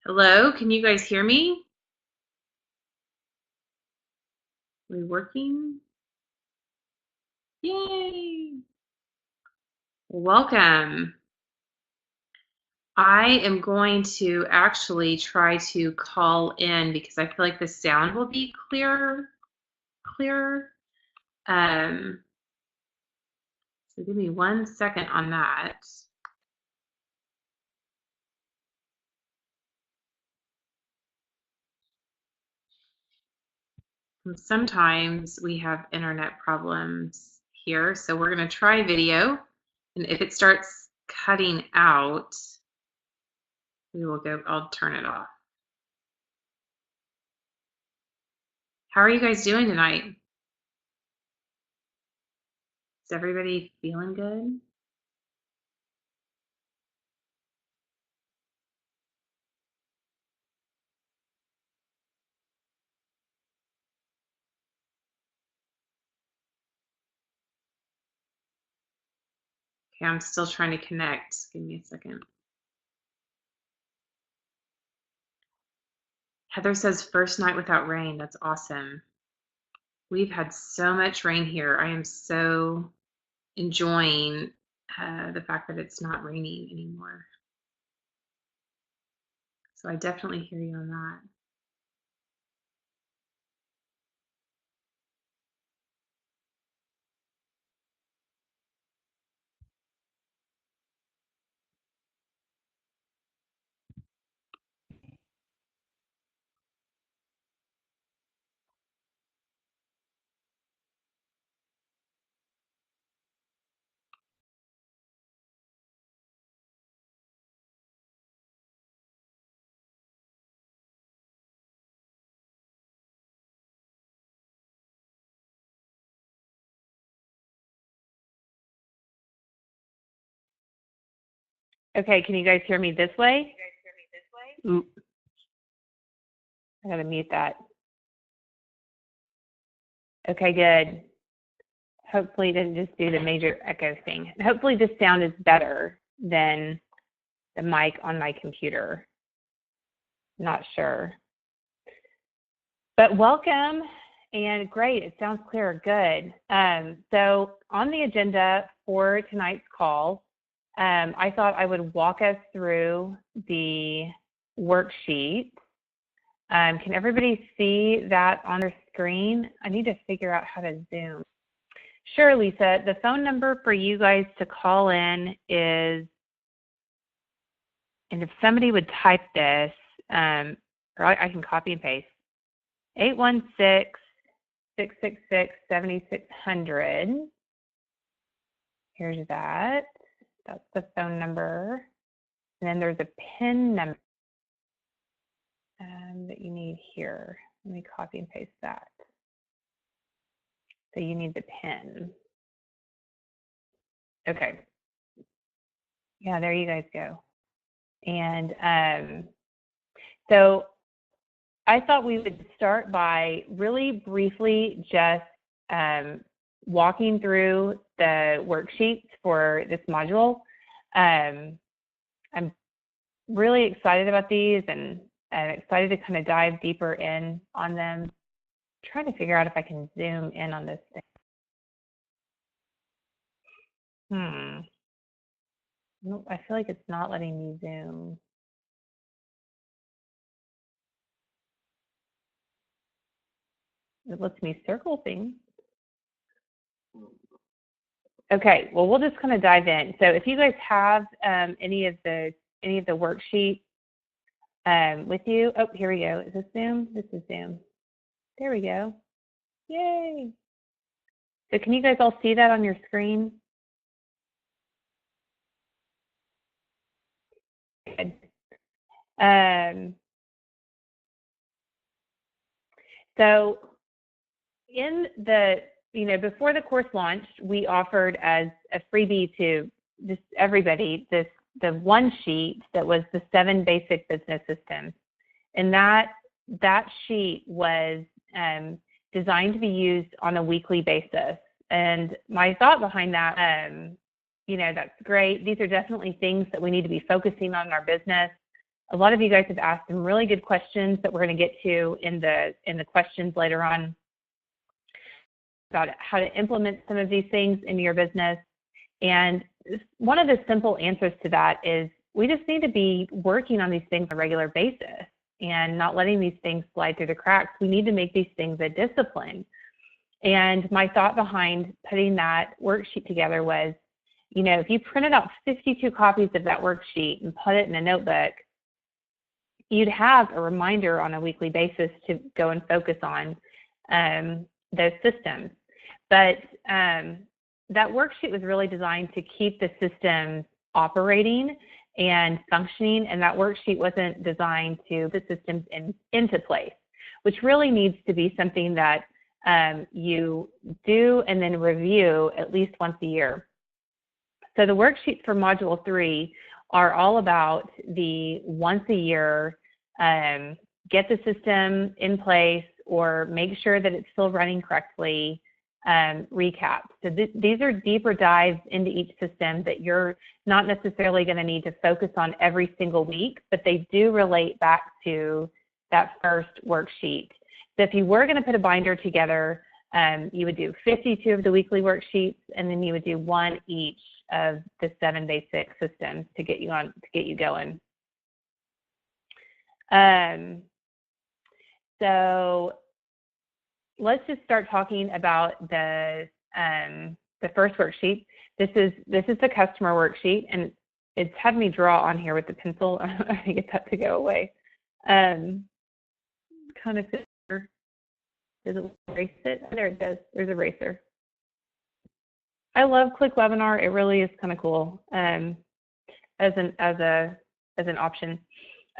Hello, can you guys hear me? Are we working? Yay! Welcome. I am going to actually try to call in because I feel like the sound will be clearer. Um, so give me 1 second on that. And sometimes we have internet problems here, so we're going to try video, and if it starts cutting out, I'll turn it off. How are you guys doing tonight? Is everybody feeling good? Okay, I'm still trying to connect. Give me a second. Heather says first night without rain. That's awesome. We've had so much rain here. I am so enjoying the fact that it's not raining anymore. So I definitely hear you on that. Okay, can you guys hear me this way? Ooh. I gotta mute that. Okay, good. Hopefully it didn't just do the major echo thing. Hopefully this sound is better than the mic on my computer. Not sure. But welcome, and great, it sounds clear, good. So on the agenda for tonight's call, I thought I would walk us through the worksheet. Can everybody see that on their screen? I need to figure out how to Zoom. Sure, Lisa, the phone number for you guys to call in is, and if somebody would type this, or I can copy and paste, 816-666-7600. Here's that. That's the phone number. And then there's a PIN number that you need here. Let me copy and paste that. So you need the PIN. Okay. Yeah, there you guys go. And so I thought we would start by really briefly just walking through the worksheets for this module. I'm really excited about these, and I'm excited to kind of dive deeper in on them. I'm trying to figure out if I can zoom in on this thing. Nope, I feel like it's not letting me zoom. It lets me circle things. Okay, well, we'll just kind of dive in. So if you guys have any of the worksheets with you, oh, here we go. Is this Zoom? This is Zoom. There we go. Yay! So can you guys all see that on your screen? Good. So in the, before the course launched, we offered as a freebie to just everybody the one sheet that was the 7 basic business systems. And that sheet was designed to be used on a weekly basis. And my thought behind that, that's great. These are definitely things that we need to be focusing on in our business. A lot of you guys have asked some really good questions that we're going to get to in the questions later on about how to implement some of these things into your business. And one of the simple answers to that is we just need to be working on these things on a regular basis and not letting these things slide through the cracks. We need to make these things a discipline. And my thought behind putting that worksheet together was, you know, if you printed out 52 copies of that worksheet and put it in a notebook, you'd have a reminder on a weekly basis to go and focus on those systems. But that worksheet was really designed to keep the systems operating and functioning, and that worksheet wasn't designed to put systems into place, which really needs to be something that you do and then review at least once a year. So the worksheets for Module 3 are all about the once a year, get the system in place or make sure that it's still running correctly, recap. So these are deeper dives into each system that you're not necessarily going to need to focus on every single week, but they do relate back to that first worksheet. So if you were going to put a binder together, you would do 52 of the weekly worksheets, and then you would do one each of the 7 basic systems to get you going. So let's just start talking about the first worksheet. This is the customer worksheet, and it's had me draw on here with the pencil. I'm going to get that to go away. Kind of does it erase it? Oh, there it does. There's a eraser. I love Click Webinar. It really is kind of cool as an option.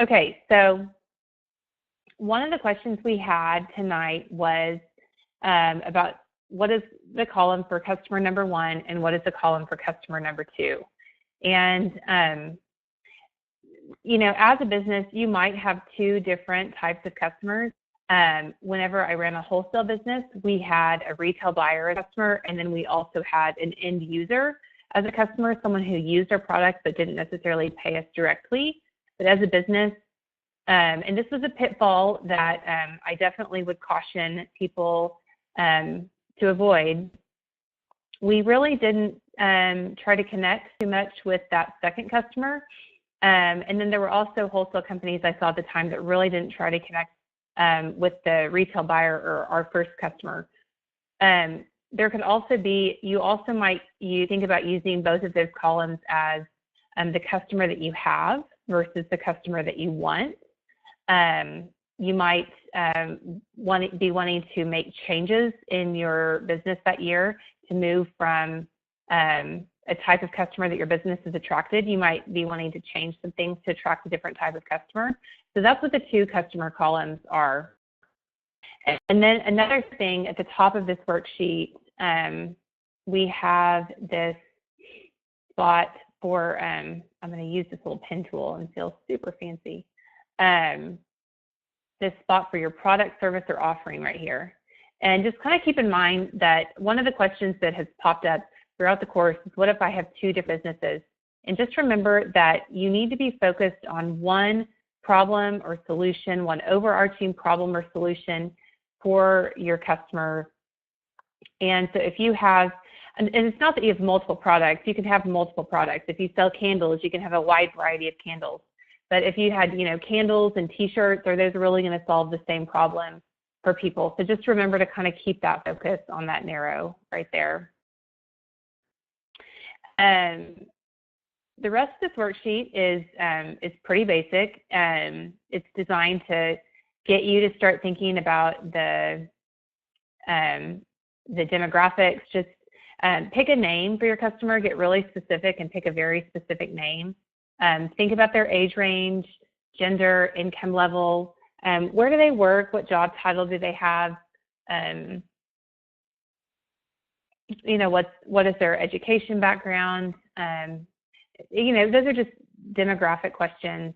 Okay, so one of the questions we had tonight was about what is the column for customer number 1 and what is the column for customer number 2. And you know, as a business, you might have 2 different types of customers. Whenever I ran a wholesale business, we had a retail buyer as a customer, and then we also had an end user as a customer, someone who used our product but didn't necessarily pay us directly. But as a business, and this was a pitfall that I definitely would caution people to avoid, we really didn't try to connect too much with that second customer. And then there were also wholesale companies I saw at the time that really didn't try to connect with the retail buyer or our first customer. There could also be, you think about using both of those columns as the customer that you have versus the customer that you want. You might be wanting to make changes in your business that year to move from a type of customer that your business has attracted. You might be wanting to change some things to attract a different type of customer. So that's what the 2 customer columns are. And then another thing at the top of this worksheet, we have this spot for, I'm going to use this little pen tool and feel super fancy. This spot for your product, service, or offering right here. And just kind of keep in mind that one of the questions that has popped up throughout the course is, what if I have 2 different businesses? And just remember that you need to be focused on one problem or solution, one overarching problem or solution for your customer. And so if you have, and it's not that you have multiple products, you can have multiple products. If you sell candles, you can have a wide variety of candles. But if you had, you know, candles and t-shirts, are those really going to solve the same problem for people? So just remember to kind of keep that focus on that narrow right there. The rest of this worksheet is pretty basic. It's designed to get you to start thinking about the demographics. Just pick a name for your customer, get really specific and pick a very specific name. Think about their age range, gender, income level, where do they work, what job title do they have, you know, what is their education background, you know, those are just demographic questions.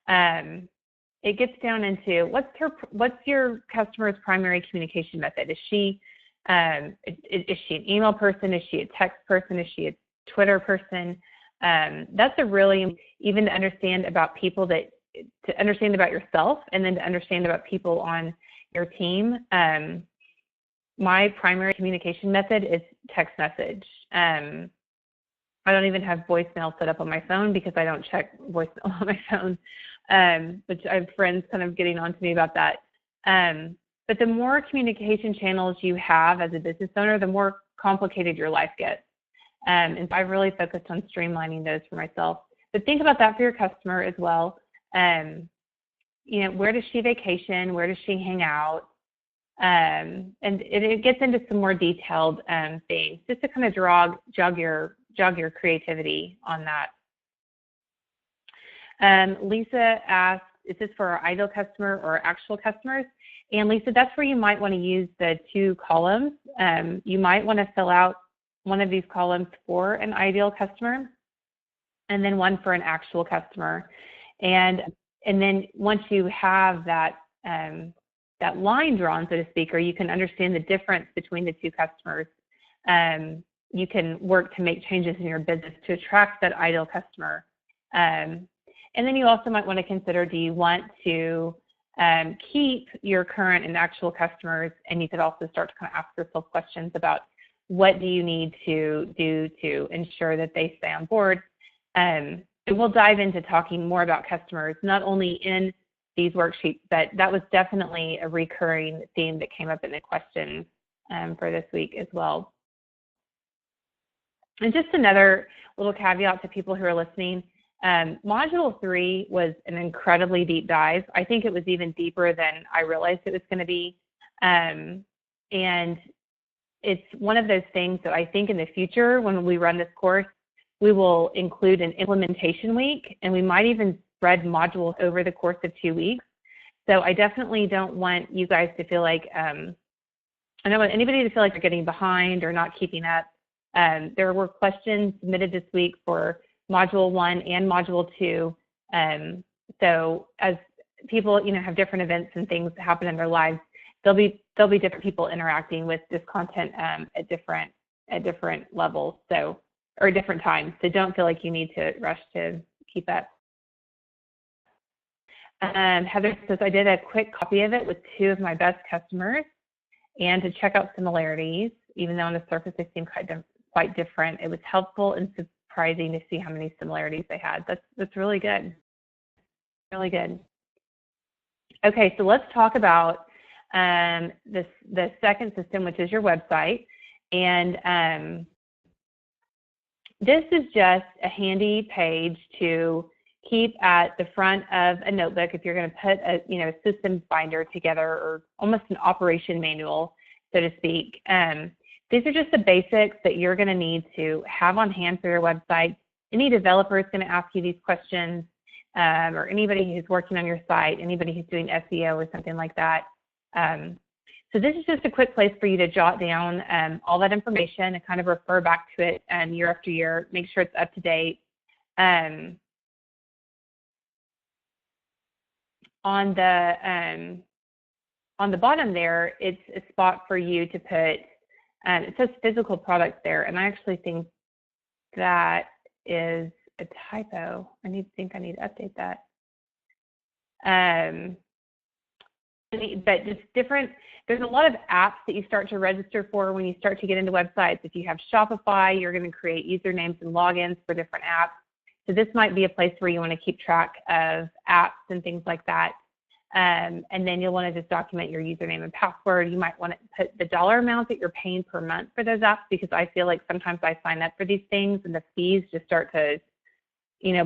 It gets down into what's your customer's primary communication method? Is she an email person? Is she a text person? Is she a Twitter person? That's a really, even to understand about people that to understand about yourself and then to understand about people on your team. My primary communication method is text message. I don't even have voicemail set up on my phone because I don't check voicemail on my phone, which I have friends kind of getting on to me about that. But the more communication channels you have as a business owner, the more complicated your life gets. And so I've really focused on streamlining those for myself. But think about that for your customer as well. You know, where does she vacation? Where does she hang out? And it gets into some more detailed things, just to kind of jog your creativity on that. Lisa asked, is this for our ideal customer or actual customers? And Lisa, that's where you might want to use the 2 columns. You might want to fill out one of these columns for an ideal customer and then one for an actual customer. And then once you have that, that line drawn, so to speak, or you can understand the difference between the 2 customers, you can work to make changes in your business to attract that ideal customer. And then you also might want to consider, do you want to keep your current and actual customers? And you could also start to kind of ask yourself questions about what do you need to do to ensure that they stay on board. And we'll dive into talking more about customers, not only in these worksheets, but that was definitely a recurring theme that came up in the questions for this week as well. And just another little caveat to people who are listening, Module 3 was an incredibly deep dive. I think it was even deeper than I realized it was going to be. And it's one of those things that I think in the future, when we run this course, we will include an implementation week, and we might even spread modules over the course of 2 weeks. So I definitely don't want you guys to feel like, I don't want anybody to feel like they're getting behind or not keeping up. There were questions submitted this week for Module 1 and Module 2. So as people, you know, have different events and things that happen in their lives, there'll be different people interacting with this content at different levels, so, or different times. So don't feel like you need to rush to keep up. Heather says, I did a quick copy of it with 2 of my best customers and to check out similarities, even though on the surface they seem quite different. It was helpful and surprising to see how many similarities they had. That's really good. Really good. Okay, so let's talk about the second system, which is your website. And this is just a handy page to keep at the front of a notebook if you're going to put a systems binder together, or almost an operation manual, so to speak. These are just the basics that you're going to need to have on hand for your website. Any developer is going to ask you these questions, or anybody who's working on your site, anybody who's doing SEO or something like that. So this is just a quick place for you to jot down all that information and kind of refer back to it year after year, make sure it's up to date. On the bottom there, it's a spot for you to put, it says physical products there, and I actually think that is a typo. I need to update that. But just different, there's a lot of apps that you start to register for when you start to get into websites. If you have Shopify, you're going to create usernames and logins for different apps. So this might be a place where you want to keep track of apps and things like that. And then you'll want to just document your username and password. You might want to put the dollar amount that you're paying per month for those apps, because I feel like sometimes I sign up for these things and the fees just start to,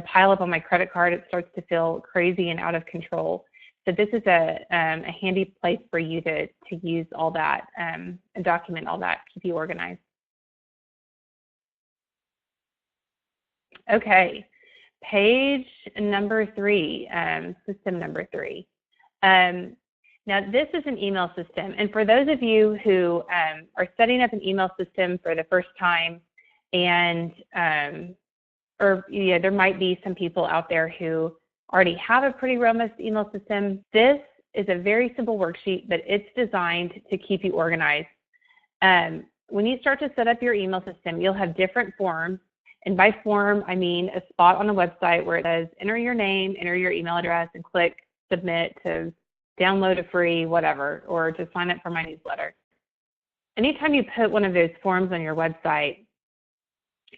pile up on my credit card. It starts to feel crazy and out of control. So this is a handy place for you to use all that and document all that, keep you organized. Okay, page number 3, system number 3. Now this is an email system, and for those of you who are setting up an email system for the first time, and there might be some people out there who already have a pretty robust email system. This is a very simple worksheet, but it's designed to keep you organized. When you start to set up your email system, you'll have different forms, And by form, I mean a spot on the website where it says enter your name, enter your email address, and click submit to download a free whatever, or to sign up for my newsletter. Anytime you put one of those forms on your website,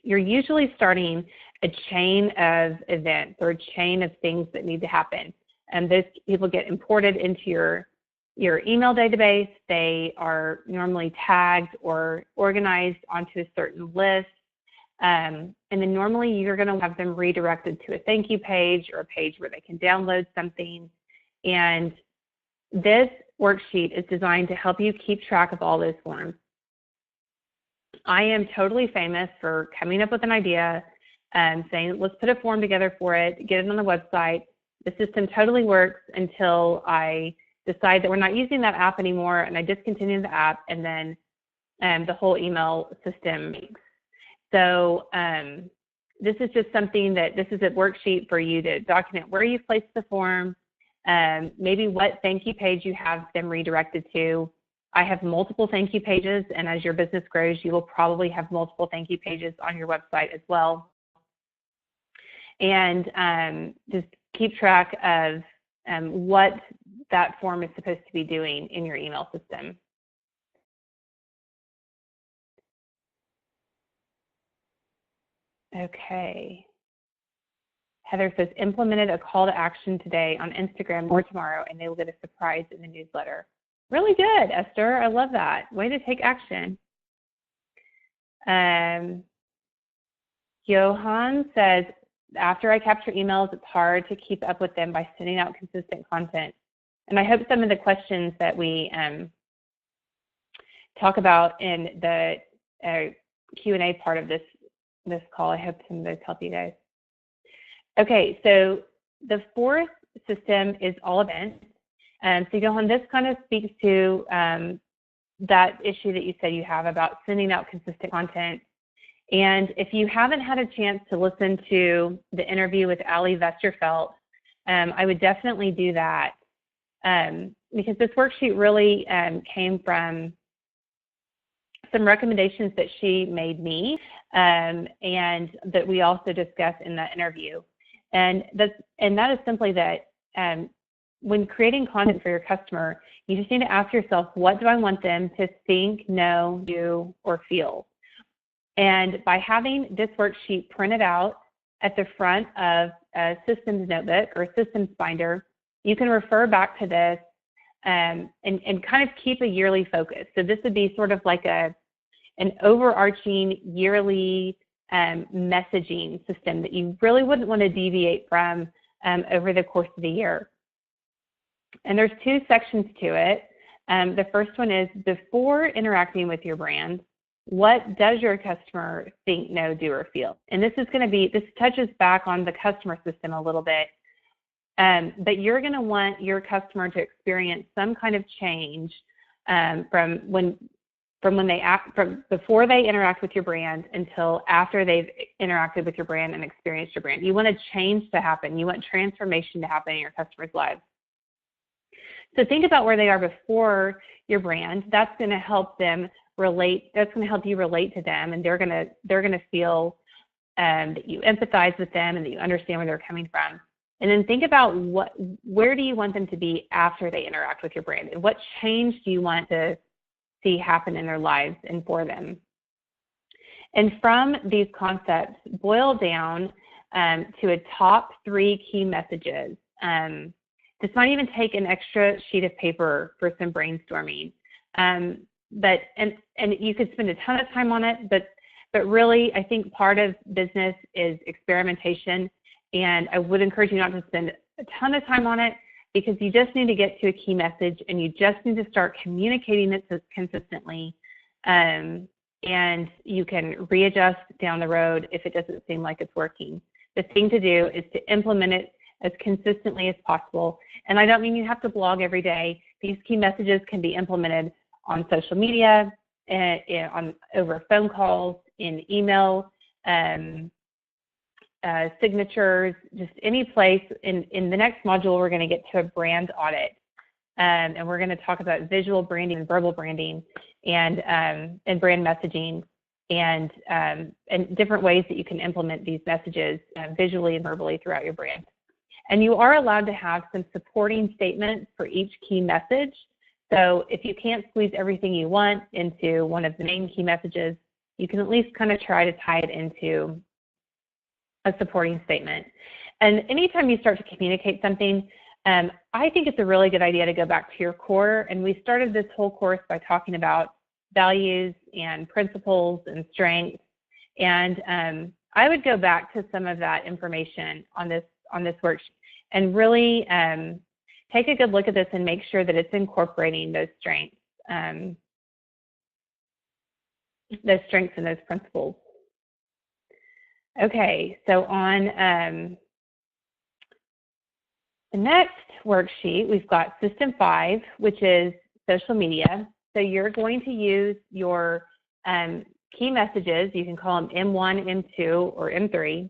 you're usually starting a chain of events or a chain of things that need to happen. And those people get imported into your email database. They are normally tagged or organized onto a certain list. And then normally you're going to have them redirected to a thank you page or a page where they can download something. And this worksheet is designed to help you keep track of all those forms. I am totally famous for coming up with an idea and saying, let's put a form together for it, get it on the website. The system totally works until I decide that we're not using that app anymore and I discontinue the app, and then the whole email system makes. So this is just something that, this is a worksheet for you to document where you've placed the form, maybe what thank you page you have them redirected to. I have multiple thank you pages, and as your business grows, you will probably have multiple thank you pages on your website as well. And just keep track of what that form is supposed to be doing in your email system. Okay. Heather says, implemented a call to action today on Instagram or tomorrow, and they will get a surprise in the newsletter. Really good, Esther. I love that. Way to take action. Johan says, after I capture emails, it's hard to keep up with them by sending out consistent content. And I hope some of the questions that we talk about in the Q&A part of this call, I hope some of those help you guys. Okay, so the fourth system is all events. So Johan, this kind of speaks to that issue that you said you have about sending out consistent content. And if you haven't had a chance to listen to the interview with Ali Vesterfeld, I would definitely do that, because this worksheet really came from some recommendations that she made me, and that we also discussed in that interview. And that is simply that when creating content for your customer, you just need to ask yourself, what do I want them to think, know, do, or feel? And by having this worksheet printed out at the front of a systems notebook or a systems binder, you can refer back to this and kind of keep a yearly focus. So this would be sort of like an overarching yearly messaging system that you really wouldn't want to deviate from over the course of the year. And there's two sections to it. The first one is, before interacting with your brand, what does your customer think, know, do, or feel? And this is going to be, this touches back on the customer system a little bit, but you're going to want your customer to experience some kind of change from before they interact with your brand until after they've interacted with your brand and experienced your brand. You want a change to happen. You want transformation to happen in your customers' lives. So think about where they are before your brand. That's going to help them relate. That's going to help you relate to them, and they're going to feel that you empathize with them and that you understand where they're coming from. And then think about where do you want them to be after they interact with your brand, and what change do you want to see happen in their lives and for them. And from these concepts, boil down to a top 3 key messages. This might even take an extra sheet of paper for some brainstorming. But you could spend a ton of time on it, but really I think part of business is experimentation, and I would encourage you not to spend a ton of time on it, because you just need to get to a key message and you just need to start communicating it consistently, and you can readjust down the road if it doesn't seem like it's working. The thing to do is to implement it as consistently as possible. And I don't mean you have to blog every day. These key messages can be implemented on social media, over phone calls, in email, signatures, just any place. In the next module, we're going to get to a brand audit, and we're going to talk about visual branding and verbal branding and brand messaging. and different ways that you can implement these messages visually and verbally throughout your brand. And you are allowed to have some supporting statements for each key message. So if you can't squeeze everything you want into one of the main key messages, you can at least kind of try to tie it into a supporting statement. And anytime you start to communicate something, I think it's a really good idea to go back to your core. And we started this whole course by talking about values and principles and strengths. And I would go back to some of that information on this worksheet and really take a good look at this and make sure that it's incorporating those strengths and those principles. Okay, so on the next worksheet, we've got System 5, which is social media. So you're going to use your key messages, you can call them M1, M2, or M3,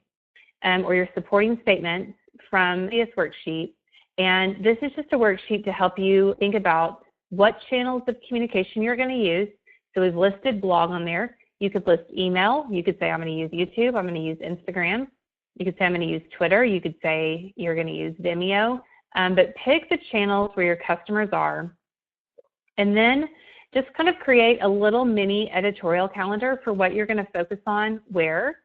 or your supporting statements from this worksheet. And this is just a worksheet to help you think about what channels of communication you're going to use. So we've listed blog on there. You could list email. You could say, I'm going to use YouTube. I'm going to use Instagram. You could say, I'm going to use Twitter. You could say, you're going to use Vimeo. But pick the channels where your customers are. And then just kind of create a little mini editorial calendar for what you're going to focus on where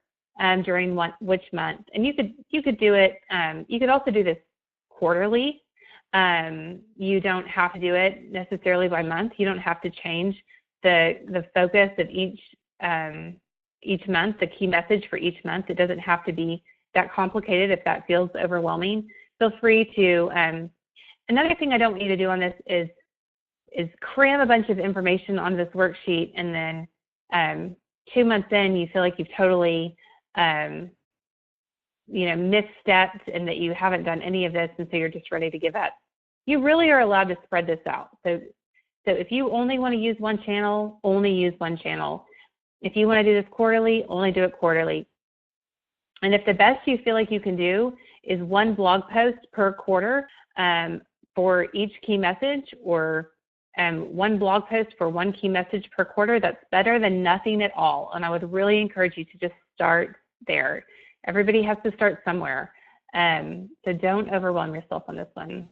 during which month. And you could do it, you could also do this quarterly. You don't have to do it necessarily by month. You don't have to change the focus of each month, the key message for each month. It doesn't have to be that complicated if that feels overwhelming. Feel free to, another thing I don't want you to do on this is cram a bunch of information on this worksheet and then 2 months in you feel like you've totally misstepped and that you haven't done any of this and so you're just ready to give up. You really are allowed to spread this out. So if you only want to use one channel, only use one channel. If you want to do this quarterly, only do it quarterly. And if the best you feel like you can do is one blog post per quarter for each key message, or one blog post for one key message per quarter, that's better than nothing at all. And I would really encourage you to just start there. Everybody has to start somewhere. So don't overwhelm yourself on this one.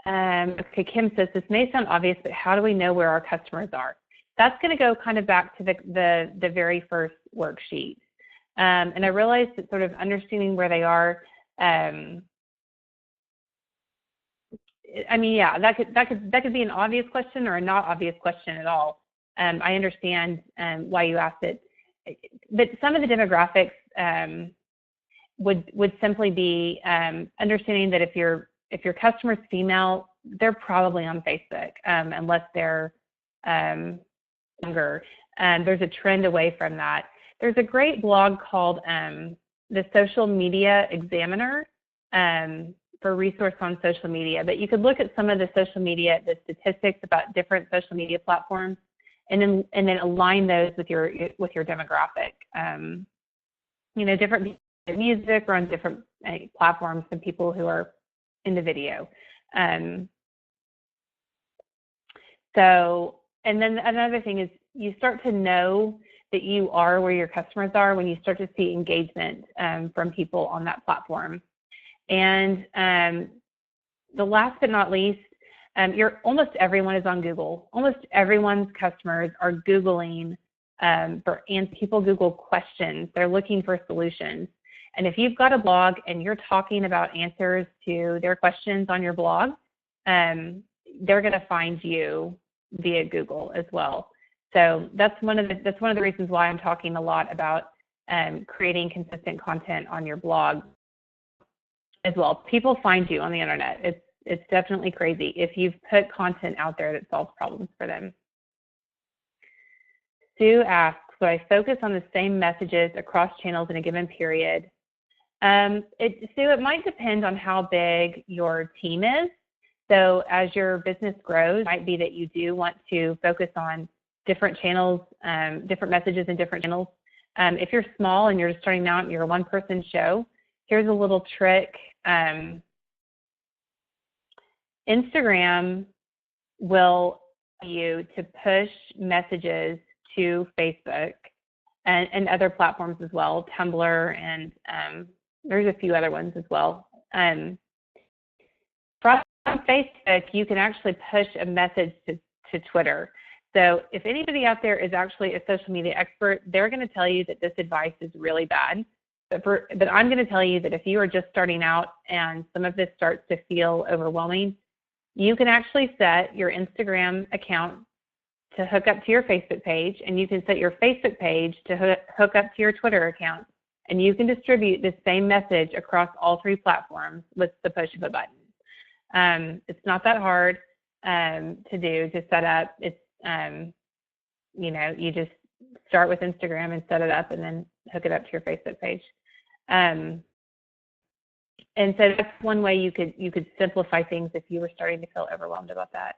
Okay, Kim says, this may sound obvious, but how do we know where our customers are? That's going to go kind of back to the very first worksheet. And I realized that sort of understanding where they are, I mean, yeah, that could be an obvious question or a not obvious question at all. I understand why you asked it, but some of the demographics would simply be understanding that if your customer's female, they're probably on Facebook unless they're younger. There's a trend away from that. There's a great blog called the Social Media Examiner for resource on social media, but you could look at some of the social media, the statistics about different social media platforms, and then align those with your demographic. Different music or on different platforms than people who are in the video. So, and then another thing is you start to know that you are where your customers are when you start to see engagement from people on that platform. And the last but not least, almost everyone is on Google. Almost everyone's customers are Googling and people Google questions. They're looking for solutions. And if you've got a blog and you're talking about answers to their questions on your blog, they're going to find you via Google as well. So that's one of the reasons why I'm talking a lot about creating consistent content on your blog as well. People find you on the internet. It's definitely crazy if you've put content out there that solves problems for them. Sue asks, would I focus on the same messages across channels in a given period? Sue, it might depend on how big your team is. So as your business grows, it might be that you do want to focus on different channels, different messages in different channels. If you're small and you're just starting out and you're a one-person show, here's a little trick. Instagram will you to push messages to Facebook and other platforms as well, Tumblr, and there's a few other ones as well. From Facebook, you can actually push a message to Twitter. So if anybody out there is actually a social media expert, they're going to tell you that this advice is really bad. But I'm going to tell you that if you are just starting out and some of this starts to feel overwhelming, you can actually set your Instagram account to hook up to your Facebook page, and you can set your Facebook page to hook up to your Twitter account, and you can distribute the same message across all 3 platforms with the push of a button. It's not that hard to do, to set up. It's, you know, you just start with Instagram and set it up and then hook it up to your Facebook page. And so that's one way you could simplify things if you were starting to feel overwhelmed about that.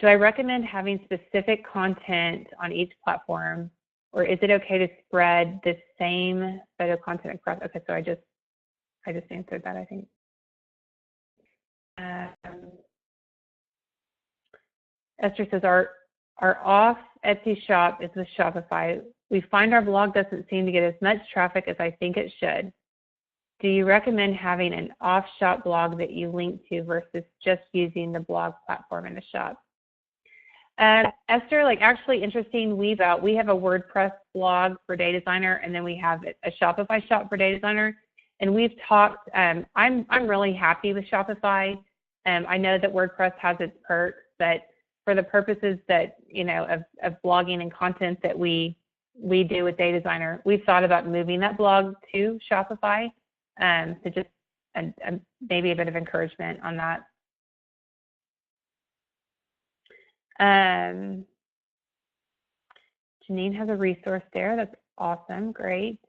Do I recommend having specific content on each platform, or is it okay to spread the same photo content across? Okay, so I just answered that, I think. Esther says, our off Etsy shop is with Shopify. We find our blog doesn't seem to get as much traffic as I think it should. Do you recommend having an off shop blog that you link to versus just using the blog platform in the shop? Esther, like, actually interesting, we have a WordPress blog for Day Designer, and then we have a Shopify shop for Day Designer. And we've talked, I'm really happy with Shopify. I know that WordPress has its perks, but for the purposes that, you know, of blogging and content that we do with Day Designer, we've thought about moving that blog to Shopify. So just maybe a bit of encouragement on that. Janine has a resource there. That's awesome. Great.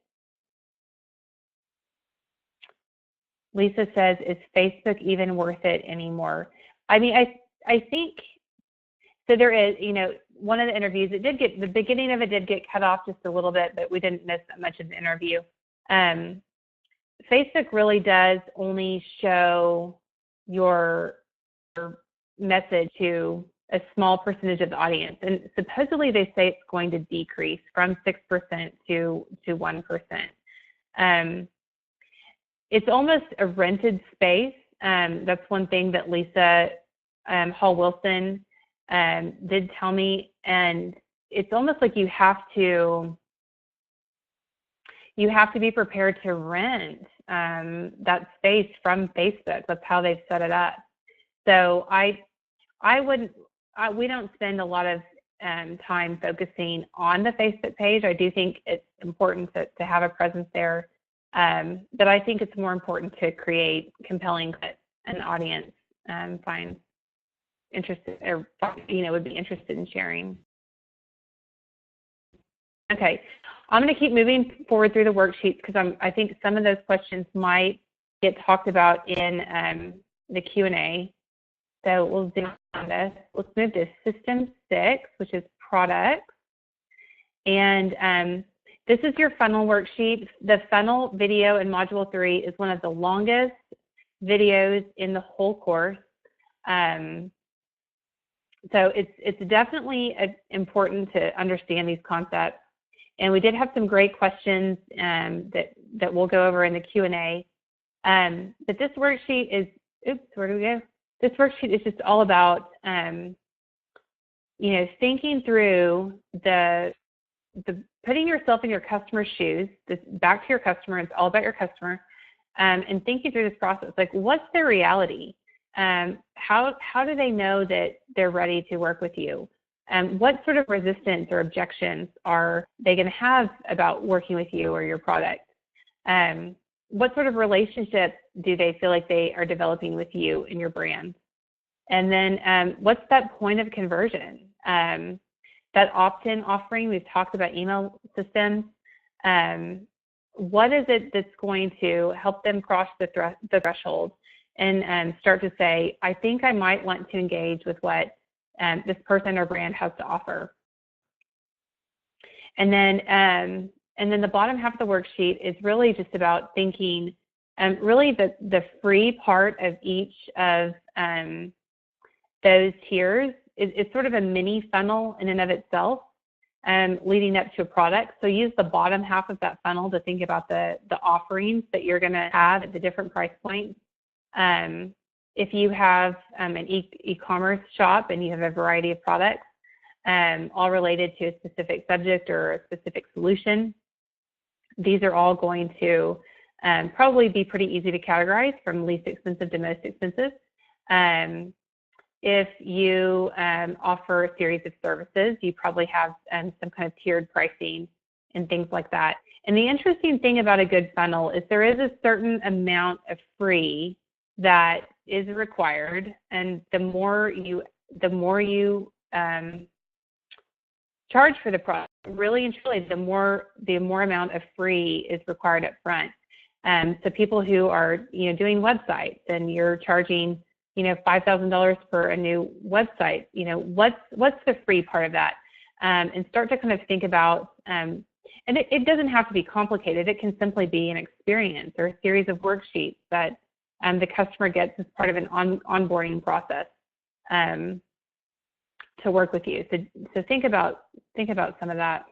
Lisa says, is Facebook even worth it anymore? I mean, I think, so there is, you know, one of the interviews, the beginning of it did get cut off just a little bit, but we didn't miss that much of the interview. Facebook really does only show your message to a small percentage of the audience. And supposedly they say it's going to decrease from 6% to 1%. It's almost a rented space. That's one thing that Lisa Hall Wilson did tell me. And it's almost like you have to be prepared to rent that space from Facebook. That's how they've set it up. So we don't spend a lot of time focusing on the Facebook page. I do think it's important to have a presence there, but I think it's more important to create compelling that an audience finds interested, or, you know, would be interested in sharing. Okay, I'm going to keep moving forward through the worksheets because I think some of those questions might get talked about in the Q&A. So we'll zoom on this. Let's move to System 6, which is Products. And this is your funnel worksheet. The funnel video in Module 3 is one of the longest videos in the whole course. So it's definitely important to understand these concepts. And we did have some great questions that we'll go over in the Q&A. But this worksheet is, oops, where do we go? This worksheet is just all about, you know, thinking through the putting yourself in your customer's shoes. This, back to your customer. It's all about your customer, and thinking through this process. Like, what's their reality? How do they know that they're ready to work with you? What sort of resistance or objections are they going to have about working with you or your product? What sort of relationships do they feel like they are developing with you and your brand? And then what's that point of conversion? That opt-in offering, we've talked about email systems. What is it that's going to help them cross the threshold and start to say, I think I might want to engage with what this person or brand has to offer? And then the bottom half of the worksheet is really just about thinking, really the free part of each of those tiers, it's sort of a mini funnel in and of itself, leading up to a product. So use the bottom half of that funnel to think about the offerings that you're going to have at the different price points. If you have an e-commerce shop and you have a variety of products, all related to a specific subject or a specific solution, these are all going to probably be pretty easy to categorize from least expensive to most expensive. If you offer a series of services, you probably have some kind of tiered pricing and things like that. And the interesting thing about a good funnel is there is a certain amount of free that is required, and the more you charge for the product, really and truly, the more amount of free is required up front. So people who are doing websites and you're charging $5,000 for a new website, what's the free part of that? And start to kind of think about, and it doesn't have to be complicated. It can simply be an experience or a series of worksheets that the customer gets as part of an onboarding process to work with you. So think about some of that.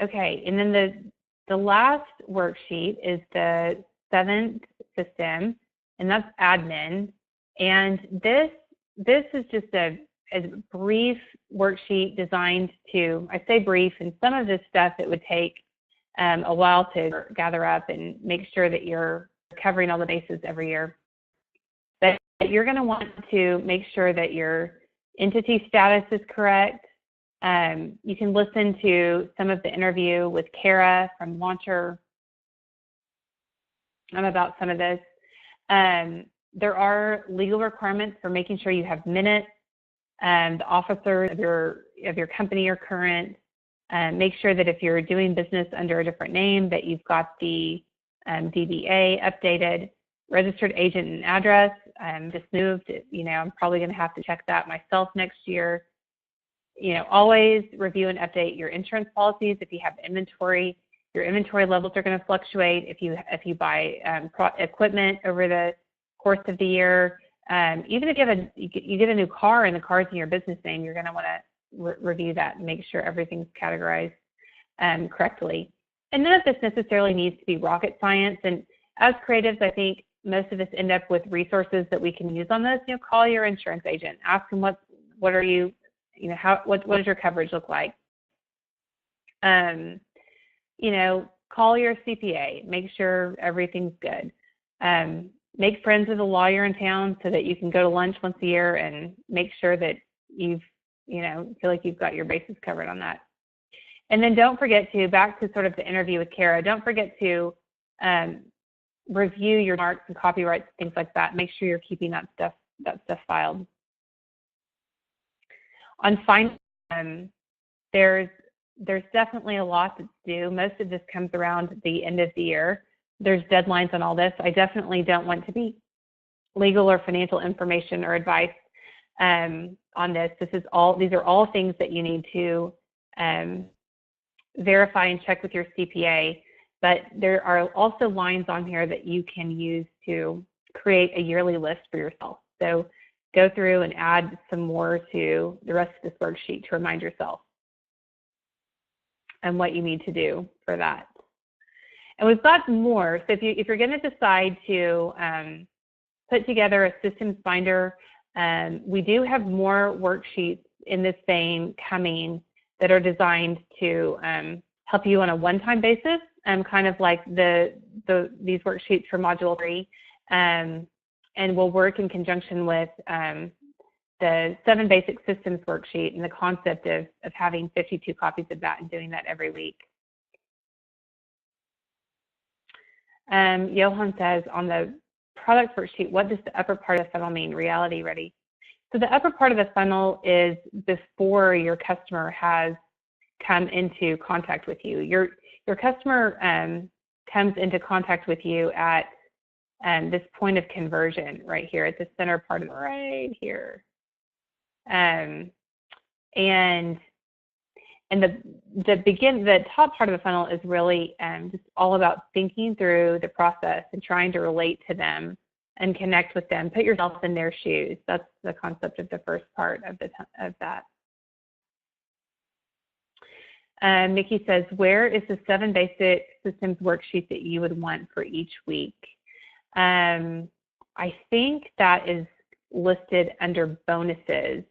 Okay, and then the last worksheet is the 7th system, and that's admin. And this is just a brief worksheet designed to, I say brief, and some of this stuff it would take a while to gather up and make sure that you're covering all the bases every year. But you're going to want to make sure that your entity status is correct. You can listen to some of the interview with Kara from Launcher about some of this. There are legal requirements for making sure you have minutes. The officers of your company are current. Make sure that if you're doing business under a different name, that you've got the DBA updated. Registered agent and address. Just moved. I'm probably going to have to check that myself next year. Always review and update your insurance policies. If you have inventory, your inventory levels are going to fluctuate. If you buy equipment over the course of the year, even if you get a new car and the car's in your business name, you're going to want to review that and make sure everything's categorized correctly. And none of this necessarily needs to be rocket science. And as creatives, I think most of us end up with resources that we can use on this. Call your insurance agent, ask them what are you, what does your coverage look like? Call your CPA, make sure everything's good. Make friends with a lawyer in town so that you can go to lunch once a year and make sure that feel like you've got your bases covered on that. And then don't forget to, back to sort of the interview with Kara, don't forget to review your marks and copyrights, things like that. Make sure you're keeping that stuff filed. On finance, there's definitely a lot that's due. Most of this comes around the end of the year. There's deadlines on all this. I definitely don't want to be legal or financial information or advice on this. These are all things that you need to verify and check with your CPA. But there are also lines on here that you can use to create a yearly list for yourself. So go through and add some more to the rest of this worksheet to remind yourself and what you need to do for that. And we've got more. So if you're going to decide to put together a systems binder, we do have more worksheets in this vein coming that are designed to help you on a one-time basis, kind of like these worksheets for Module 3, and will work in conjunction with the 7 Basic Systems worksheet and the concept of having 52 copies of that and doing that every week. Johan says, on the product worksheet, what does the upper part of the funnel mean? Reality ready. So the upper part of the funnel is before your customer has come into contact with you. Your customer comes into contact with you at this point of conversion right here at the center part of right here. And And the top part of the funnel is really just all about thinking through the process and trying to relate to them and connect with them. Put yourself in their shoes. That's the concept of the first part of that. Nikki says, where is the 7 basic systems worksheet that you would want for each week? I think that is listed under bonuses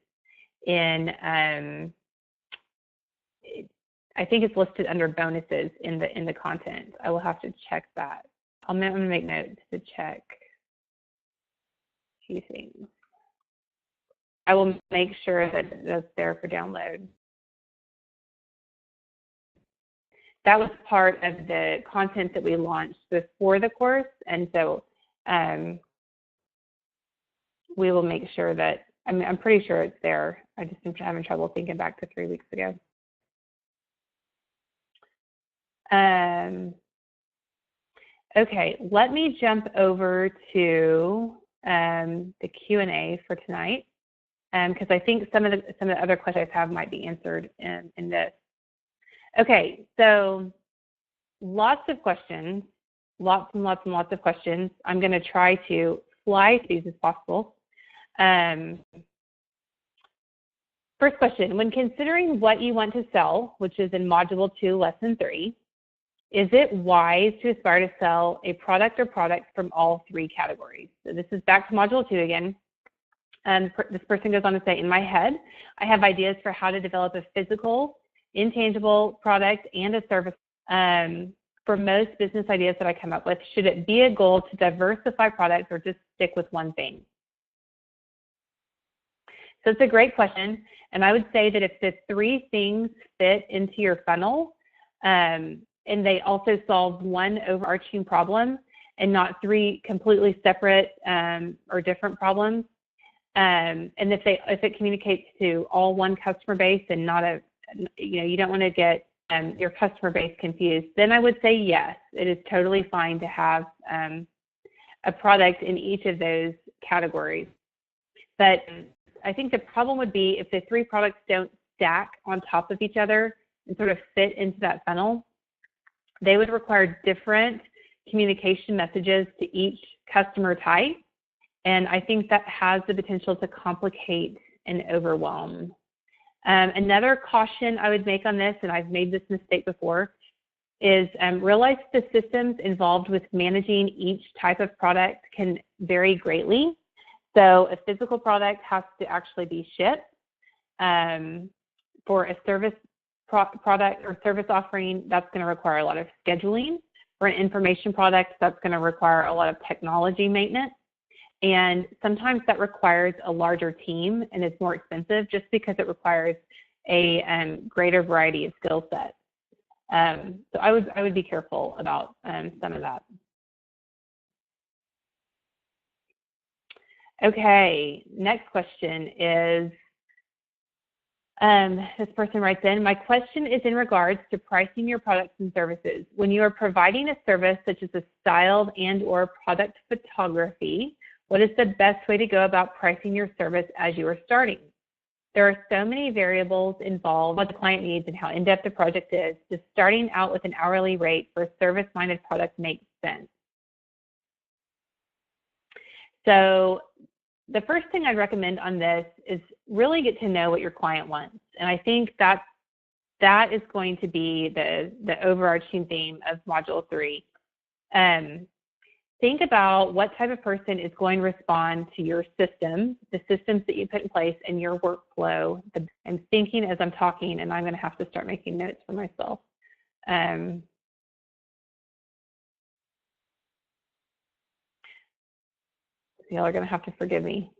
in, I think it's listed under bonuses in the content. I will have to check that. I'm going to make notes to check a few things. I will make sure that that's there for download. That was part of the content that we launched before the course, and so we will make sure that, I'm pretty sure it's there. I just am having trouble thinking back to 3 weeks ago. Okay, let me jump over to the Q&A for tonight, because I think some of the other questions I have might be answered in this. Okay, so lots of questions, lots and lots and lots of questions. I'm going to try to fly through these as possible. First question, when considering what you want to sell, which is in Module 2, Lesson 3, is it wise to aspire to sell a product or products from all 3 categories? So this is back to Module 2 again. This person goes on to say, in my head, I have ideas for how to develop a physical, intangible product and a service. For most business ideas that I come up with, should it be a goal to diversify products or just stick with one thing? So it's a great question, and I would say that if the 3 things fit into your funnel, and they also solve one overarching problem and not 3 completely separate or different problems, and if it communicates to all one customer base and not a, you don't want to get your customer base confused, then I would say yes, it is totally fine to have a product in each of those categories. But I think the problem would be if the 3 products don't stack on top of each other and sort of fit into that funnel. They would require different communication messages to each customer type, and I think that has the potential to complicate and overwhelm. Another caution I would make on this, and I've made this mistake before, is realize the systems involved with managing each type of product can vary greatly. So a physical product has to actually be shipped. For a service product or service offering, that's going to require a lot of scheduling. For an information product, that's going to require a lot of technology maintenance. And sometimes that requires a larger team and it's more expensive just because it requires a greater variety of skill sets. So I would be careful about some of that. Okay, next question is, this person writes in, my question is in regards to pricing your products and services. When you are providing a service such as a styled and or product photography, what is the best way to go about pricing your service as you are starting? There are so many variables involved, what the client needs and how in-depth the project is. Just starting out with an hourly rate for a service-minded product makes sense. So the first thing I'd recommend on this is really get to know what your client wants. And I think that is going to be the overarching theme of Module 3. Think about what type of person is going to respond to your system, the systems that you put in place, and your workflow. I'm thinking as I'm talking, and I'm going to have to start making notes for myself. Y'all are going to have to forgive me.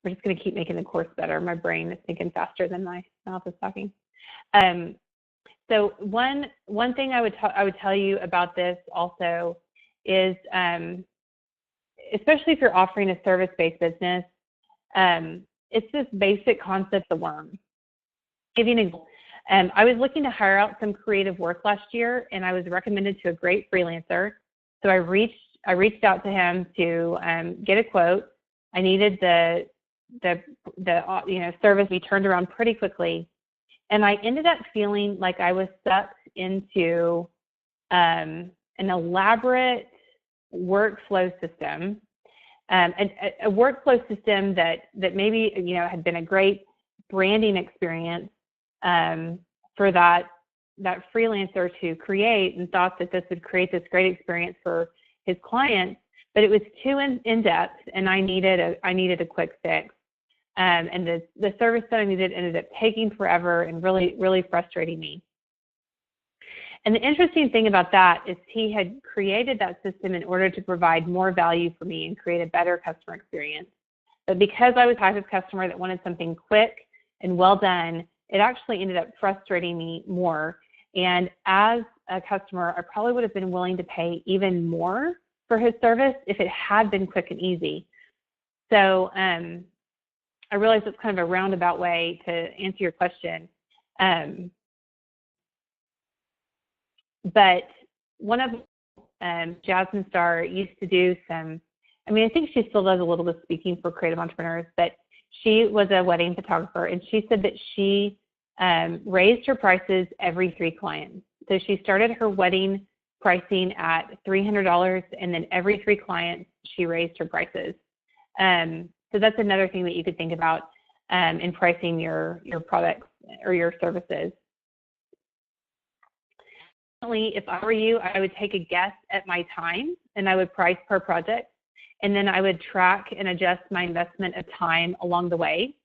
We're just going to keep making the course better. My brain is thinking faster than my mouth is talking. So one thing I would tell you about this also is, especially if you're offering a service-based business, it's this basic concept of the worm. I'll give you an example. I was looking to hire out some creative work last year, and I was recommended to a great freelancer. So I reached out to him to get a quote. I needed the service be turned around pretty quickly, And I ended up feeling like I was sucked into an elaborate workflow system, a workflow system that maybe, you know, had been a great branding experience for that freelancer to create, and thought that this would create this great experience for his clients, but it was too in depth, and I needed a quick fix. And the service that I needed ended up taking forever and really frustrating me. And the interesting thing about that is he had created that system in order to provide more value for me and create a better customer experience. But because I was the type of customer that wanted something quick and well done, it actually ended up frustrating me more. And as a customer, I probably would have been willing to pay even more for his service if it had been quick and easy. So I realize it's kind of a roundabout way to answer your question. But one of Jasmine Starr used to do some, I mean, I think she still does a little bit of speaking for creative entrepreneurs, but she was a wedding photographer, and she said that she raised her prices every 3 clients. So she started her wedding pricing at $300, and then every 3 clients, she raised her prices. So that's another thing that you could think about in pricing your products or your services. If I were you, I would take a guess at my time, and I would price per project, and then I would track and adjust my investment of time along the way.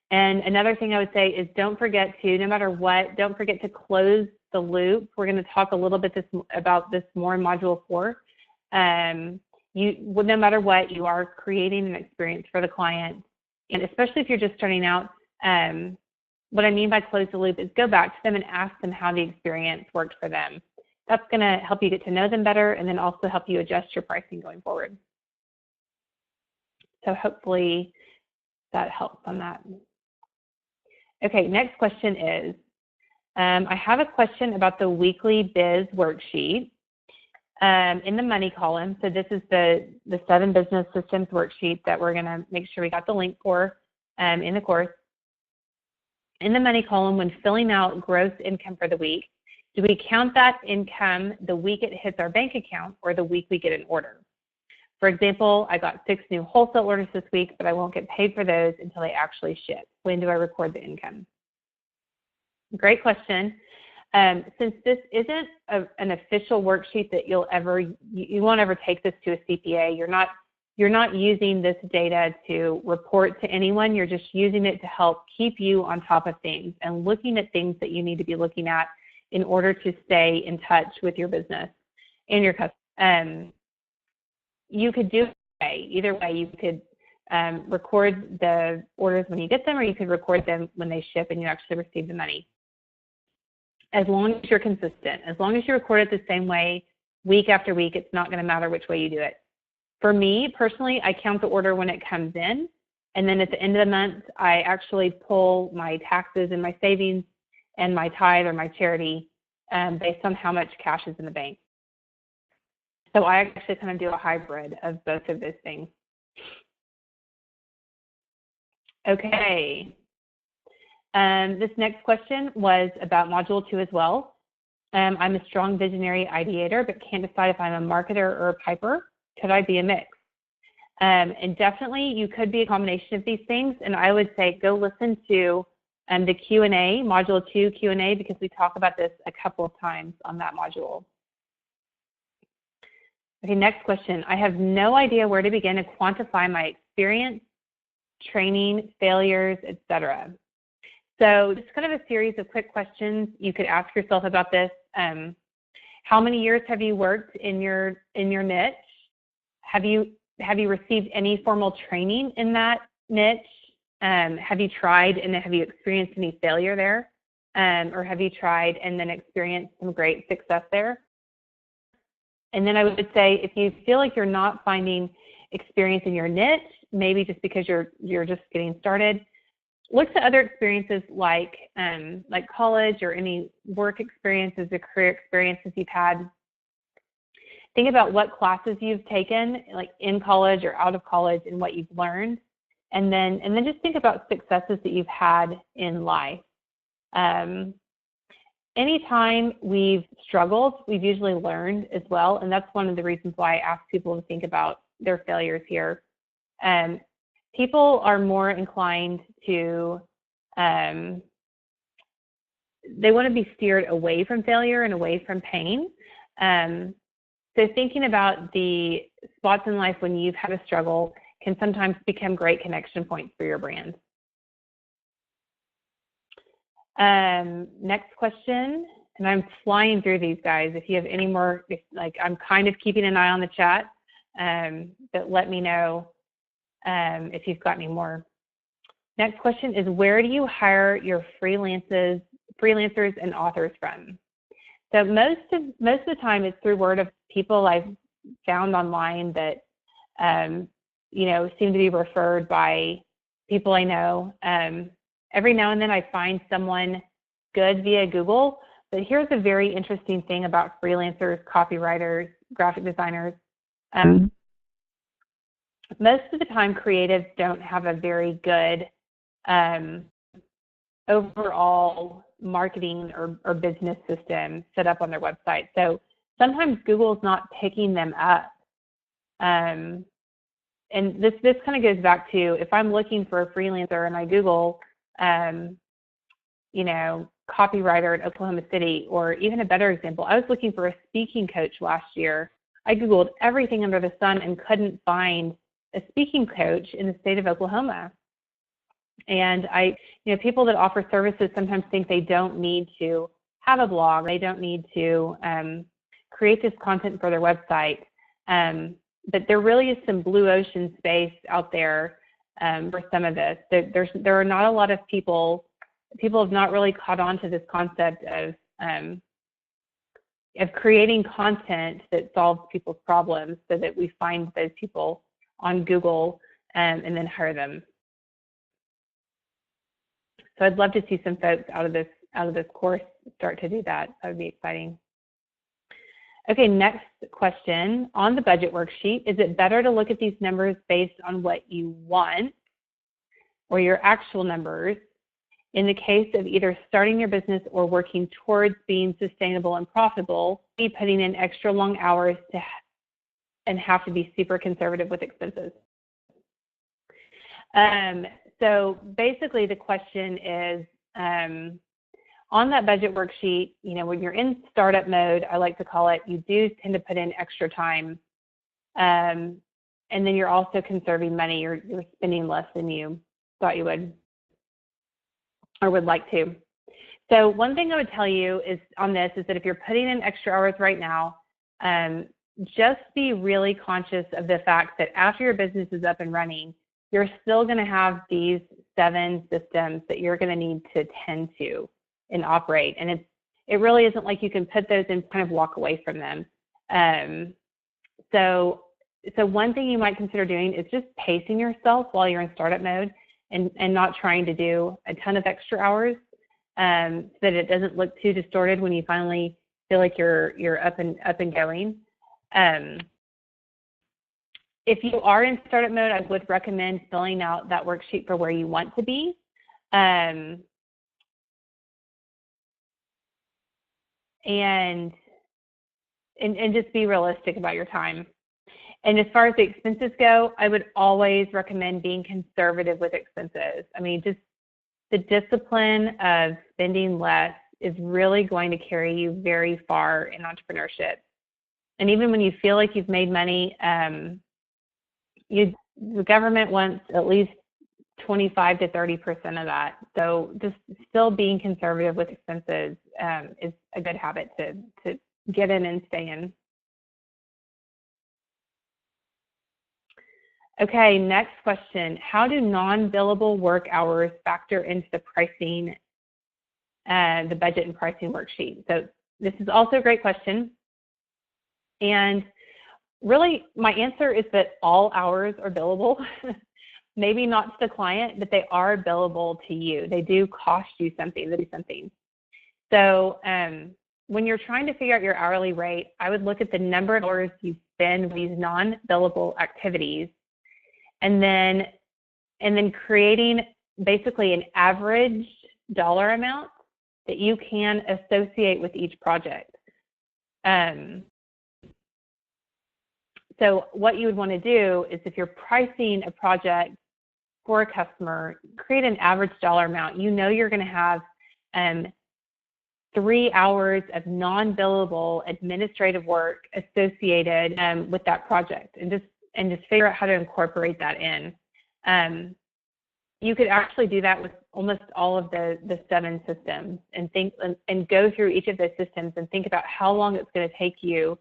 And another thing I would say is don't forget to, no matter what, don't forget to close the loop. We're going to talk a little bit about this more in Module 4. No matter what, you are creating an experience for the client. And especially if you're just starting out, what I mean by close the loop is go back to them and ask them how the experience worked for them. That's going to help you get to know them better, and then also help you adjust your pricing going forward. So hopefully that helps on that. Okay, next question is, I have a question about the weekly biz worksheet in the money column. So this is the 7 business systems worksheet that we're going to make sure we got the link for in the course. In the money column, when filling out gross income for the week, do we count that income the week it hits our bank account or the week we get an order? For example, I got 6 new wholesale orders this week, but I won't get paid for those until they actually ship. When do I record the income? Great question. Since this isn't an official worksheet that you won't ever take this to a CPA. You're not using this data to report to anyone. You're just using it to help keep you on top of things and looking at things that you need to be looking at in order to stay in touch with your business and your customers. You could do it either way. You could record the orders when you get them, or you could record them when they ship and you actually receive the money. As long as you're consistent, as long as you record it the same way week after week, it's not going to matter which way you do it. For me, personally, I count the order when it comes in, and then at the end of the month, I actually pull my taxes and my savings and my tithe or my charity based on how much cash is in the bank. So I actually kind of do a hybrid of both of those things. Okay. This next question was about Module 2 as well. I'm a strong visionary ideator, but can't decide if I'm a marketer or a piper. Could I be a mix? And definitely you could be a combination of these things. And I would say go listen to the Q&A, Module 2 Q&A, because we talk about this a couple of times on that module. Okay, next question. I have no idea where to begin to quantify my experience, training, failures, etc. So just kind of a series of quick questions you could ask yourself about this. How many years have you worked in your niche? Have you received any formal training in that niche? Have you tried and have you experienced any failure there? Or have you tried and then experienced some great success there? And then I would say if you feel like you're not finding experience in your niche, maybe just because you're just getting started, look to other experiences like college or any work experiences or career experiences you've had. Think about what classes you've taken, like in college or out of college, and what you've learned. And then just think about successes that you've had in life. Anytime we've struggled, we've usually learned as well, and that's one of the reasons why I ask people to think about their failures here. People are more inclined to, they want to be steered away from failure and away from pain. So thinking about the spots in life when you've had a struggle can sometimes become great connection points for your brand. Next question, and I'm flying through these, guys. If you have any more, I'm kind of keeping an eye on the chat, but let me know if you've got any more. Next question is, where do you hire your freelancers and authors from? So most of the time it's through word of people I've found online that seem to be referred by people I know. Every now and then I find someone good via Google, but here's a very interesting thing about freelancers, copywriters, graphic designers. Most of the time creatives don't have a very good overall marketing or business system set up on their website. So sometimes Google's not picking them up. And this kind of goes back to, if I'm looking for a freelancer and I Google, copywriter in Oklahoma City, or even a better example, I was looking for a speaking coach last year. I Googled everything under the sun and couldn't find a speaking coach in the state of Oklahoma. And people that offer services sometimes think they don't need to have a blog, they don't need to create this content for their website. But there really is some blue ocean space out there for some of this. There are not a lot of people have not really caught on to this concept of creating content that solves people's problems, so that we find those people on Google and then hire them. So I'd love to see some folks out of this course start to do that. That would be exciting. Okay, next question. On the budget worksheet, is it better to look at these numbers based on what you want or your actual numbers? In the case of either starting your business or working towards being sustainable and profitable, be putting in extra long hours and have to be super conservative with expenses. So basically the question is, on that budget worksheet, when you're in startup mode, I like to call it, you do tend to put in extra time. And then you're also conserving money. You're spending less than you thought you would or would like to. So one thing I would tell you is that if you're putting in extra hours right now, just be really conscious of the fact that after your business is up and running, you're still going to have these 7 systems that you're going to need to tend to and operate. And it really isn't like you can put those in, kind of walk away from them. So one thing you might consider doing is just pacing yourself while you're in startup mode and not trying to do a ton of extra hours, so that it doesn't look too distorted when you finally feel like you're up and going. If you are in startup mode, I would recommend filling out that worksheet for where you want to be. And just be realistic about your time. And as far as the expenses go, I would always recommend being conservative with expenses. I mean, just the discipline of spending less is really going to carry you very far in entrepreneurship. And even when you feel like you've made money, the government wants at least 25 to 30% of that. So just still being conservative with expenses is a good habit to get in and stay in. Okay, next question. How do non-billable work hours factor into the pricing, the budget and pricing worksheet? So this is also a great question. And really, my answer is that all hours are billable. Maybe not to the client, but they are billable to you. They do cost you something. They do something. So when you're trying to figure out your hourly rate, I would look at the number of hours you spend with these non-billable activities, and then creating basically an average dollar amount that you can associate with each project. So what you would want to do is, if you're pricing a project for a customer, create an average dollar amount. You know you're going to have 3 hours of non-billable administrative work associated with that project, and just figure out how to incorporate that in. You could actually do that with almost all of the 7 systems, and go through each of those systems and think about how long it's going to take you.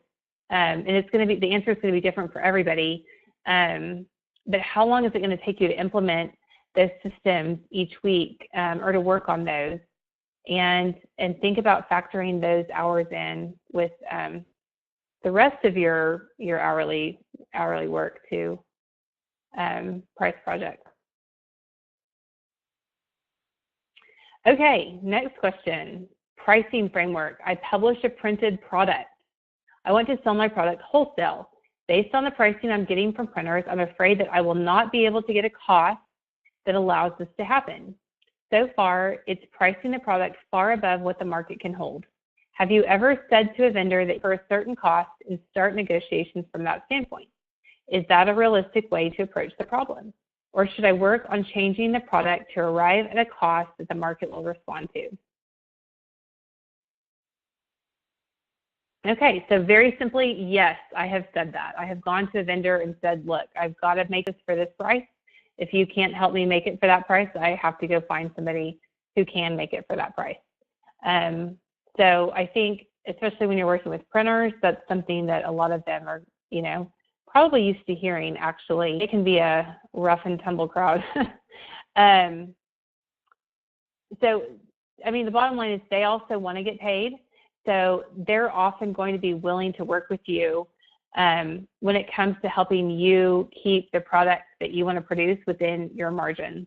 And it's going to be, the answer is going to be different for everybody. But how long is it going to take you to implement those systems each week, or to work on those, and think about factoring those hours in with the rest of your hourly work to price projects. Okay, next question. Pricing framework. I publish a printed product. I want to sell my product wholesale. Based on the pricing I'm getting from printers, I'm afraid that I will not be able to get a cost that allows this to happen. So far, it's pricing the product far above what the market can hold. Have you ever said to a vendor that for a certain cost and start negotiations from that standpoint? Is that a realistic way to approach the problem? Or should I work on changing the product to arrive at a cost that the market will respond to? Okay, so very simply, yes, I have said that. I have gone to a vendor and said, look, I've got to make this for this price. If you can't help me make it for that price, I have to go find somebody who can make it for that price. So I think, especially when you're working with printers, that's something that a lot of them are, probably used to hearing, actually. It can be a rough and tumble crowd. So, I mean, the bottom line is they also want to get paid. So they're often going to be willing to work with you when it comes to helping you keep the products that you want to produce within your margins.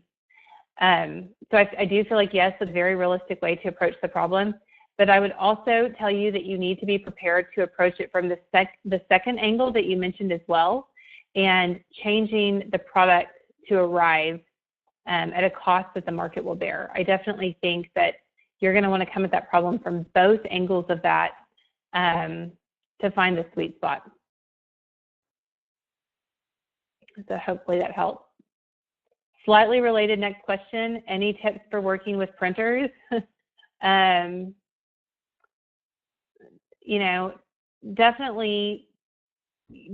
So I do feel like, yes, it's a very realistic way to approach the problem, but I would also tell you that you need to be prepared to approach it from the second angle that you mentioned as well, and changing the product to arrive at a cost that the market will bear. I definitely think that you're going to want to come at that problem from both angles of that to find the sweet spot. So hopefully that helps. Slightly related next question, any tips for working with printers? Definitely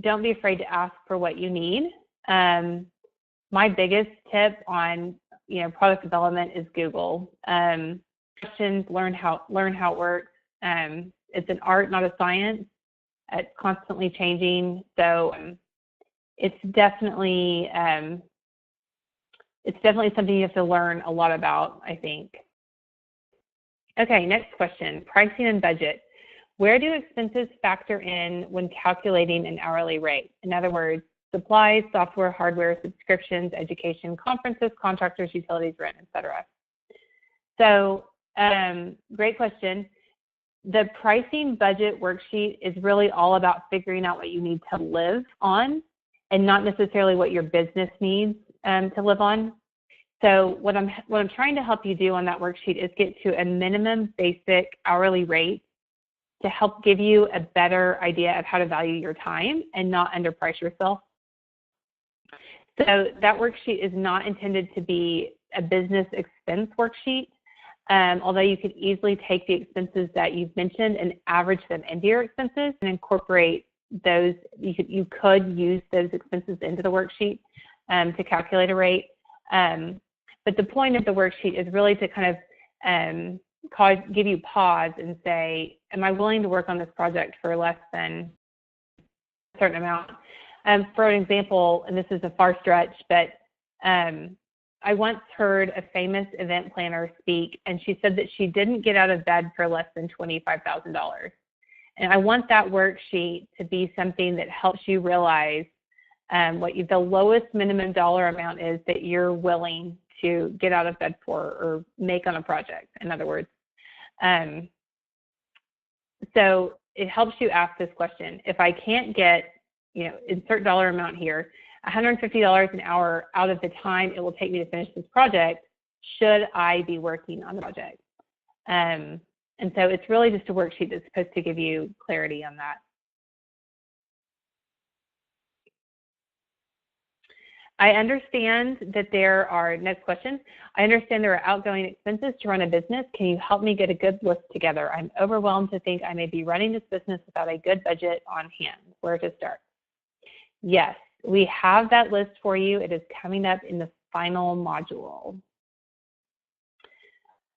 don't be afraid to ask for what you need. My biggest tip on, product development is Google. Questions, learn how it works. It's an art, not a science. It's constantly changing, so it's definitely something you have to learn a lot about, I think. Okay, next question: pricing and budget. Where do expenses factor in when calculating an hourly rate? In other words, supplies, software, hardware, subscriptions, education, conferences, contractors, utilities, rent, etc. So, great question. The pricing budget worksheet is really all about figuring out what you need to live on, and not necessarily what your business needs to live on. So what I'm trying to help you do on that worksheet is get to a minimum basic hourly rate to help give you a better idea of how to value your time and not underprice yourself. So that worksheet is not intended to be a business expense worksheet, although you could easily take the expenses that you've mentioned and average them into your expenses and incorporate those. You could use those expenses into the worksheet to calculate a rate. But the point of the worksheet is really to kind of give you pause and say, am I willing to work on this project for less than a certain amount? For an example, and this is a far stretch, but I once heard a famous event planner speak, and she said that she didn't get out of bed for less than $25,000. And I want that worksheet to be something that helps you realize what the lowest minimum dollar amount is that you're willing to get out of bed for or make on a project, in other words. So it helps you ask this question. If I can't get, insert dollar amount here, $150 an hour out of the time it will take me to finish this project, should I be working on the project? And so it's really just a worksheet that's supposed to give you clarity on that. I understand that there are, next question, I understand there are outgoing expenses to run a business. Can you help me get a good list together? I'm overwhelmed to think I may be running this business without a good budget on hand. Where to start? Yes, we have that list for you. It is coming up in the final module.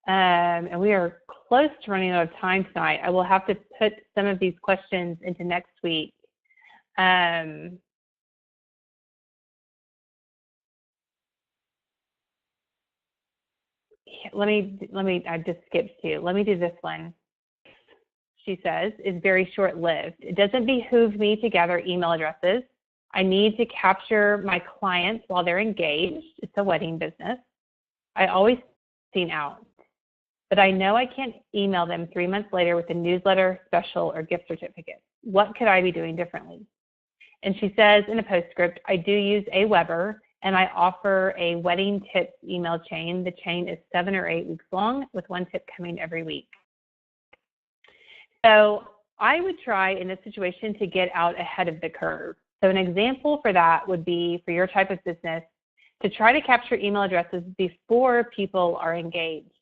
And we are close to running out of time tonight. I will have to put some of these questions into next week. I just skipped two. Let me do this one. She says, is very short-lived. It doesn't behoove me to gather email addresses. I need to capture my clients while they're engaged. It's a wedding business. I always seen out, but I know I can't email them 3 months later with a newsletter, special, or gift certificate. What could I be doing differently? And she says in a postscript, I do use Aweber, and I offer a wedding tips email chain. The chain is 7 or 8 weeks long with one tip coming every week. So I would try in this situation to get out ahead of the curve. So an example for that would be for your type of business to try to capture email addresses before people are engaged.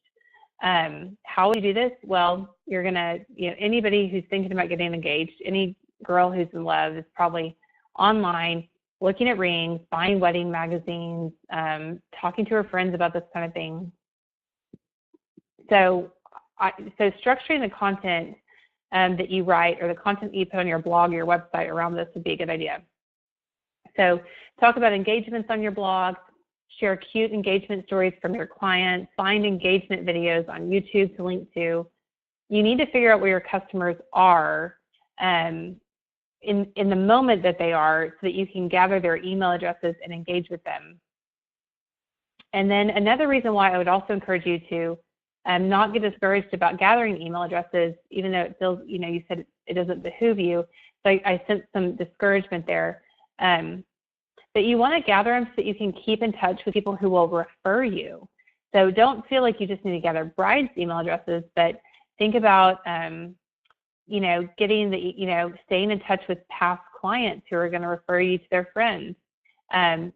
How would you do this? Well, you're gonna, anybody who's thinking about getting engaged, any girl who's in love is probably online, looking at rings, buying wedding magazines, talking to her friends about this kind of thing. So structuring the content that you write or the content you put on your blog or your website around this would be a good idea. So talk about engagements on your blog, share cute engagement stories from your clients, find engagement videos on YouTube to link to. You need to figure out where your customers are in the moment that they are so that you can gather their email addresses and engage with them. And then another reason why I would also encourage you to not get discouraged about gathering email addresses, even though it feels, you said it doesn't behoove you. So I sense some discouragement there. But you want to gather them so that you can keep in touch with people who will refer you. So don't feel like you just need to gather brides' email addresses, but think about, getting staying in touch with past clients who are going to refer you to their friends.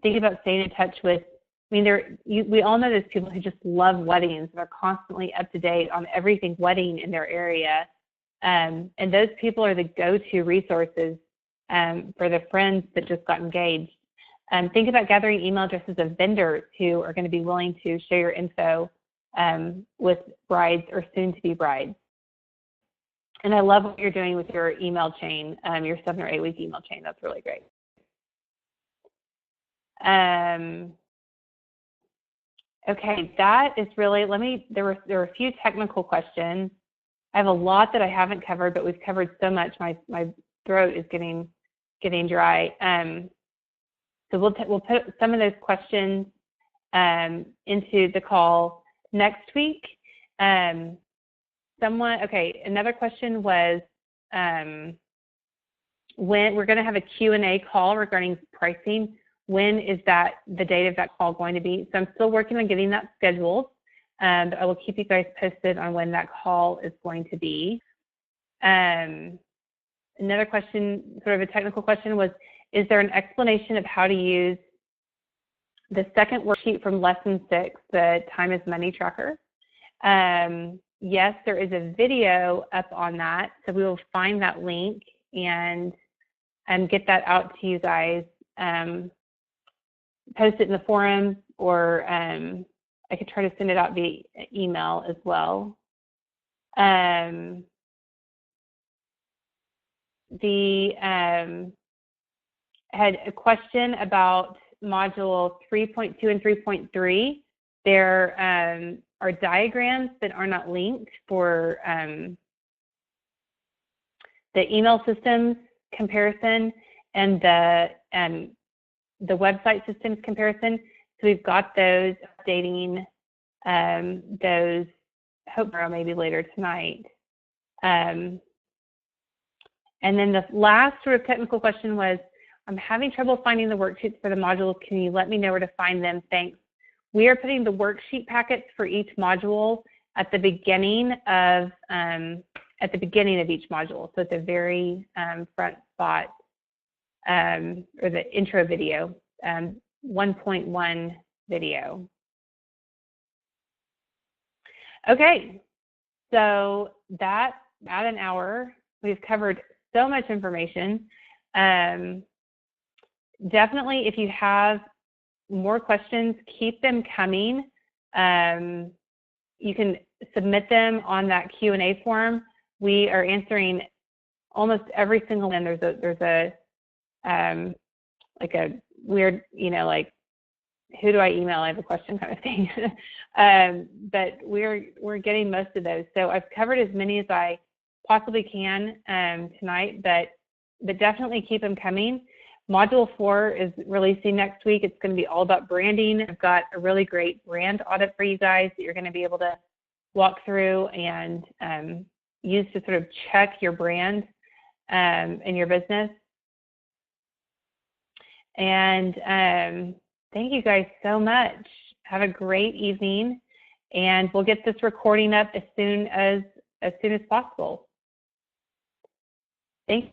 Think about staying in touch with, we all know there's people who just love weddings and are constantly up to date on everything wedding in their area. And those people are the go-to resources for the friends that just got engaged. Think about gathering email addresses of vendors who are going to be willing to share your info with brides or soon-to-be brides. And I love what you're doing with your email chain, your 7 or 8 week email chain. That's really great. Okay, that is really, there were a few technical questions. I have a lot that I haven't covered, but we've covered so much, my throat is getting dry. So we'll put some of those questions into the call next week. Another question was when we're going to have a Q&A call regarding pricing. When is the date of that call going to be? So I'm still working on getting that scheduled. But I will keep you guys posted on when that call is going to be. Another question, sort of a technical question, was, is there an explanation of how to use the second worksheet from lesson 6, the time is money tracker? Yes, there is a video up on that. So we will find that link and get that out to you guys. Post it in the forum, or I could try to send it out via email as well. Had a question about module 3.2 and 3.3. There are diagrams that are not linked for the email systems comparison and the website systems comparison. So we've got those, updating those, hope maybe later tonight. And then the last sort of technical question was, I'm having trouble finding the worksheets for the modules. Can you let me know where to find them? Thanks. We are putting the worksheet packets for each module at the beginning of each module. So at the very front spot, or the intro video, 1.1 video. Okay, so that's about an hour. We've covered so much information. Definitely, if you have more questions, keep them coming. You can submit them on that Q&A form. We are answering almost every single one. There's a like a weird, like, who do I email? I have a question kind of thing. But we're getting most of those. So I've covered as many as I possibly can tonight, but definitely keep them coming. Module 4 is releasing next week. It's going to be all about branding. I've got a really great brand audit for you guys that you're going to be able to walk through and use to sort of check your brand in your business. And thank you guys so much. Have a great evening, and we'll get this recording up as soon as possible. Thanks.